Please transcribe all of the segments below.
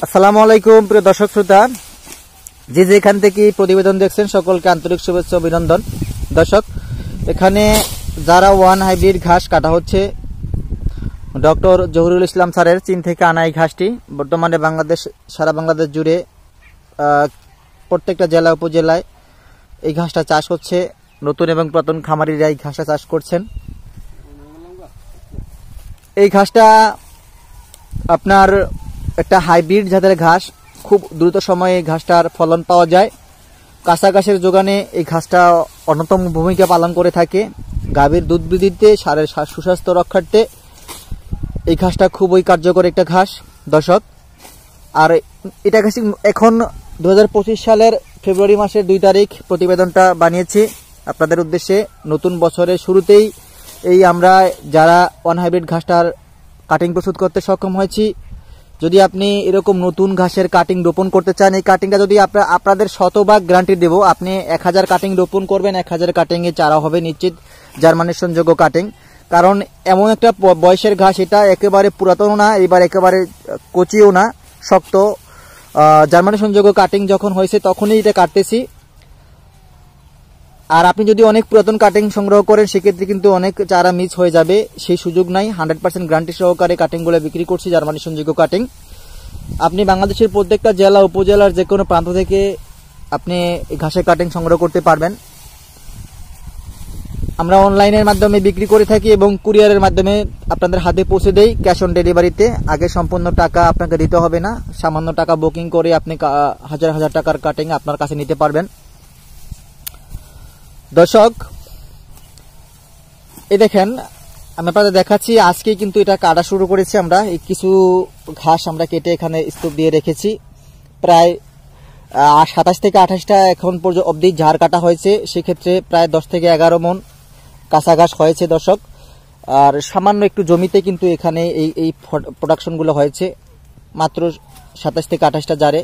আসসালামু আলাইকুম প্রিয় দর্শক শ্রোতা, যে যেখান থেকে প্রতিবেদন দেখছেন সকলকে আন্তরিক শুভেচ্ছা অভিনন্দন। দর্শক, এখানে যারা ওয়ান হাইব্রিড ঘাস কাটা হচ্ছে, ডক্টর জহুরুল ইসলাম স্যারের চীন থেকে আনা এই ঘাসটি বর্তমানে সারা বাংলাদেশ জুড়ে প্রত্যেকটা জেলা উপজেলায় এই ঘাসটা চাষ হচ্ছে। নতুন এবং পুরাতন খামারিরা এই ঘাসটা চাষ করছেন। এই ঘাসটা আপনার একটা হাইব্রিড জাতের ঘাস, খুব দ্রুত সময়ে এই ঘাসটার ফলন পাওয়া যায়। কাঁচা ঘাসের যোগানে এই ঘাসটা অন্যতম ভূমিকা পালন করে থাকে। গাভীর দুধ বৃদ্ধিতে, ষাঁড়ের সুস্বাস্থ্য রক্ষার্থে এই ঘাসটা খুবই কার্যকর একটা ঘাস দর্শক। আর এটা ঘাস এখন 2025 সালের ফেব্রুয়ারি মাসের 2 তারিখ প্রতিবেদনটা বানিয়েছি আপনাদের উদ্দেশ্যে। নতুন বছরের শুরুতেই এই আমরা যারা ওয়ান হাইব্রিড ঘাসটার কাটিং প্রস্তুত করতে সক্ষম হয়েছি। যদি আপনি এরকম নতুন ঘাসের কাটিং রোপণ করতে চান, এই কাটিংটা যদি আপনাদের শতভাগ গ্যারান্টি দেব, আপনি 1000 কাটিং রোপণ করবেন, 1000 কাটিংয়ে চারা হবে নিশ্চিত জার্মানেশনযোগ্য কাটিং। কারণ এমন একটা বয়সের ঘাস, এটা একেবারে পুরাতনও না, এবার একেবারে কচিও না, শক্ত। জার্মানেশনযোগ্য কাটিং যখন হয়েছে তখনই এটা কাটতেছি। আর আপনি যদি অনেক পুরাতন কাটিং সংগ্রহ করেন সেক্ষেত্রে কিন্তু অনেক চারা মিস হয়ে যাবে, সেই সুযোগ নাই। 100% গ্যারান্টি সহকারে কাটিংগুলো বিক্রি করছি, জার্মানেশনযোগ্য কাটিং। আপনি বাংলাদেশের প্রত্যেকটা জেলা উপজেলার যে কোনো প্রান্ত থেকে আপনি ঘাসের কাটিং সংগ্রহ করতে পারবেন। আমরা অনলাইনের মাধ্যমে বিক্রি করে থাকি এবং কুরিয়ারের মাধ্যমে আপনাদের হাতে পৌঁছে দেই ক্যাশ অন ডেলিভারিতে। আগে সম্পূর্ণ টাকা আপনাকে দিতে হবে না, সামান্য টাকা বুকিং করে আপনি হাজার হাজার টাকার কাটিং আপনার কাছে নিতে পারবেন। দর্শক, এই দেখেন, আমি আপনাদের দেখাচ্ছি। আজকে কিন্তু এটা কাটা শুরু করেছি আমরা। এই কিছু ঘাস আমরা কেটে এখানে স্তূপ দিয়ে রেখেছি। প্রায় 27 থেকে 28টা এখন পর্যন্ত অবধি ঝাড় কাটা হয়েছে। সেক্ষেত্রে প্রায় 10 থেকে 11 মণ কাঁচা ঘাস হয়েছে দর্শক। আর সামান্য একটু জমিতে কিন্তু এখানে এই প্রোডাকশনগুলো হয়েছে, মাত্র 27 থেকে 28টা জারে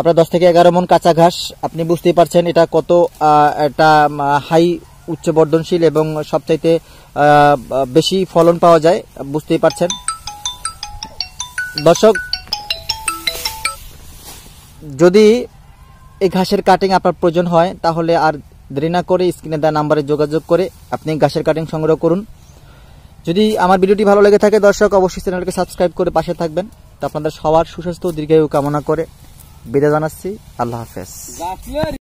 আপনার 10 থেকে 11 মণ কাঁচা ঘাস। আপনি বুঝতেই পারছেন এটা কত একটা হাই উচ্চ বর্ধনশীল এবং সবচাইতে বেশি ফলন পাওয়া যায়, বুঝতেই পারছেন দর্শক। যদি এই ঘাসের কাটিং আপনার প্রয়োজন হয় তাহলে আর দেরি না করে স্ক্রিনে দেওয়া নাম্বারে যোগাযোগ করে আপনি ঘাসের কাটিং সংগ্রহ করুন। যদি আমার ভিডিওটি ভালো লেগে থাকে দর্শক, অবশ্যই চ্যানেলকে সাবস্ক্রাইব করে পাশে থাকবেন। তো আপনাদের সবার সুস্বাস্থ্য ও দীর্ঘায়ু কামনা করে বিদায় জানাচ্ছি। আল্লাহ হাফেজ।